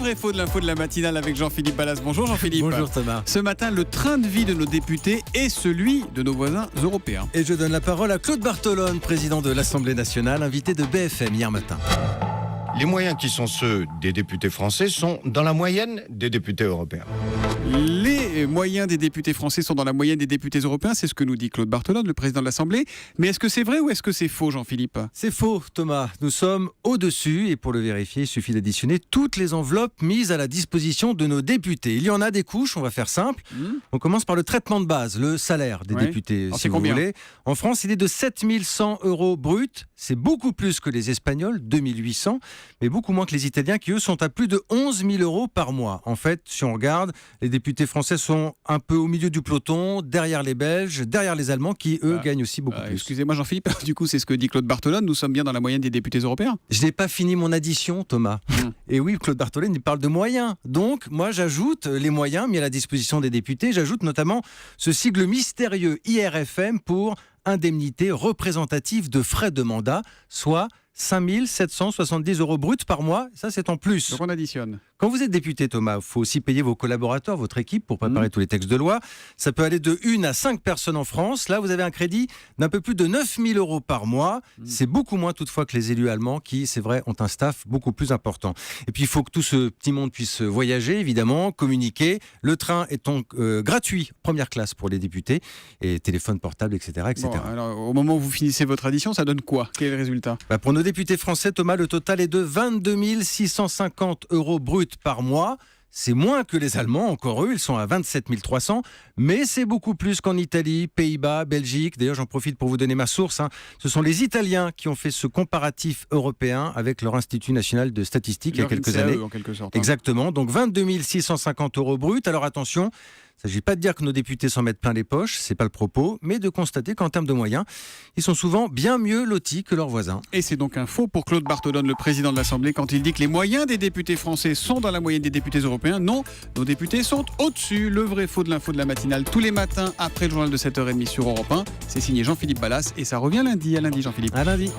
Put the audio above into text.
vrai faux de l'info de la matinale avec Jean-Philippe Ballas. Bonjour Jean-Philippe. Bonjour Thomas. Ce matin, le train de vie de nos députés est celui de nos voisins européens. Et je donne la parole à Claude Bartolone, président de l'Assemblée nationale, invité de BFM hier matin. Les moyens qui sont ceux des députés français sont dans la moyenne des députés européens. Les moyens des députés français sont dans la moyenne des députés européens, c'est ce que nous dit Claude Bartolone, le président de l'Assemblée. Mais est-ce que c'est vrai ou est-ce que c'est faux, Jean-Philippe ? C'est faux, Thomas. Nous sommes au-dessus et pour le vérifier, il suffit d'additionner toutes les enveloppes mises à la disposition de nos députés. Il y en a des couches, on va faire simple. On commence par le traitement de base, le salaire des députés, alors, si vous voulez. En France, il est de 7 100 € bruts. C'est beaucoup plus que les Espagnols, 2 800, mais beaucoup moins que les Italiens qui, eux, sont à plus de 11 000 € par mois. En fait, si on regarde, les députés français sont un peu au milieu du peloton, derrière les Belges, derrière les Allemands qui, eux, gagnent aussi beaucoup plus. Excusez-moi Jean-Philippe, du coup c'est ce que dit Claude Bartolone, nous sommes bien dans la moyenne des députés européens. Je n'ai pas fini mon addition, Thomas. Et oui, Claude Bartolone, il parle de moyens. Donc, moi, j'ajoute les moyens mis à la disposition des députés. J'ajoute notamment ce sigle mystérieux IRFM pour indemnité représentative de frais de mandat, soit 5 770 € bruts par mois. Ça, c'est en plus. Donc on additionne. Quand vous êtes député, Thomas, il faut aussi payer vos collaborateurs, votre équipe, pour préparer tous les textes de loi. Ça peut aller de 1 à 5 personnes en France. Là, vous avez un crédit d'un peu plus de 9 000 € par mois. C'est beaucoup moins toutefois que les élus allemands qui, c'est vrai, ont un staff beaucoup plus important. Et puis, il faut que tout ce petit monde puisse voyager, évidemment, communiquer. Le train est donc gratuit, première classe pour les députés, et téléphone portable, etc. etc. Bon, alors, au moment où vous finissez votre addition, ça donne quoi ? Quel est le résultat ? Pour nos députés français, Thomas, le total est de 22 650 € bruts par mois. C'est moins que les Allemands, encore eux, ils sont à 27 300, mais c'est beaucoup plus qu'en Italie, Pays-Bas, Belgique. D'ailleurs, j'en profite pour vous donner ma source. Ce sont les Italiens qui ont fait ce comparatif européen avec leur Institut national de statistique il y a quelques années. En quelque sorte. Exactement, donc 22 650 € bruts. Alors attention, il ne s'agit pas de dire que nos députés s'en mettent plein les poches, c'est pas le propos, mais de constater qu'en termes de moyens, ils sont souvent bien mieux lotis que leurs voisins. Et c'est donc un faux pour Claude Bartolone, le président de l'Assemblée, quand il dit que les moyens des députés français sont dans la moyenne des députés européens. Non, nos députés sont au-dessus. Le vrai faux de l'info de la matinale, tous les matins après le journal de 7h30 sur Europe 1. C'est signé Jean-Philippe Ballas et ça revient lundi. À lundi, Jean-Philippe. À lundi.